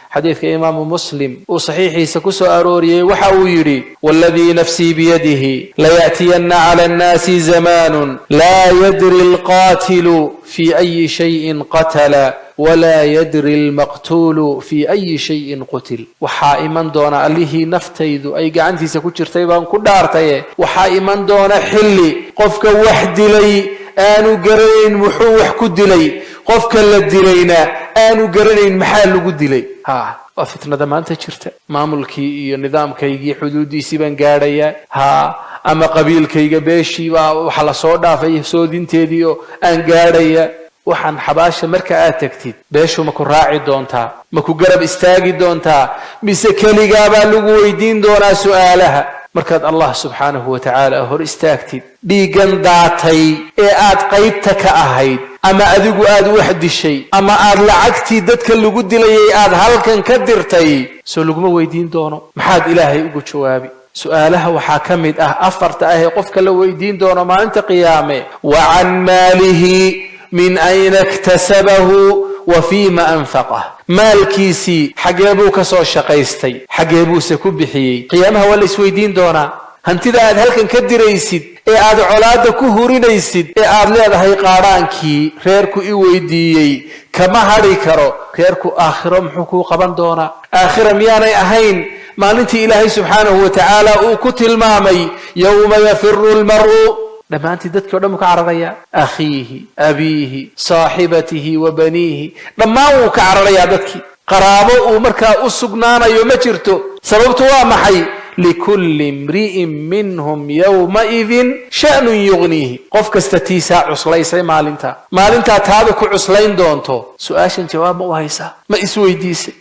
حديث إمام مسلم وصحيحي سكسو أروري وحاويري والذي نفسي بيده ليأتين على الناس زمان لا يدري القاتل في أي شيء قتل ولا يدري المقتول في أي شيء قتل وحائما دون أليه نفتيذ أي قعنتي سكوشر تيبان كدارتي وحائما دون حلي قفك وحد لي آنو قرين محوح كدلي قفك لدلينا آنو قرين محال قدلي وفتنا ذا ما أنت شرت ماملكي نظام كيجي حدودي سيبان قاريا أما قبيل كيجي بيشي وحلا صودا في سودين تيديو أن قاريا waxaan xabaasha marka aad tagtid beeshu ma ku raaci doontaa ma ku garab istaagi doontaa mise kaligaa baa lagu weydiin doonaa su'aalaha markaad allah subxaanahu wa tacaala hor istaagtid dhiigan daatay ee aad qaybta ka ahayd ama adigu aad wax dishay ama aad lacagtii dadka lagu dilayay aad halkan ka dirtay soo laguma weydiin doono maxaad ilaahay ugu jawaabi su'aalaha waxaa ka mid ah afarta ah ee qofka la weydiin doono maalinta qiyaame wa can maalihi من أين اكتسبه وفيما أنفقه مالكيسي حجابو كسو شقيستي حجابو سكبحي قيامها ولا سويدين دونا هنتدا aad halkan ka diraysid ee aad colaada ku hurinaysid ee aad leedahay qaaraankii reerku i weydiiyay kama hari karo reerku aakhiro muxuu ku qaban doona aakhira miyaanay ahayn maalintii ilaahay subxaanahu wa ta'ala uu ku tilmaamay yawma yafirru almar'u لما أنت ذاتك ودمك عرريا أخيه أبيه صاحبته وبنيه لما هو كعرريا ذاتك قرابه ومركا أسقنانا يومجرته سببته وامحي لكل امرئ منهم يومئذ شأن يغنيه قفك استتيسا عصليسا مالنتا تابك عصلين دونتو سؤاشا جواب وهيسا ما إسوي ديسي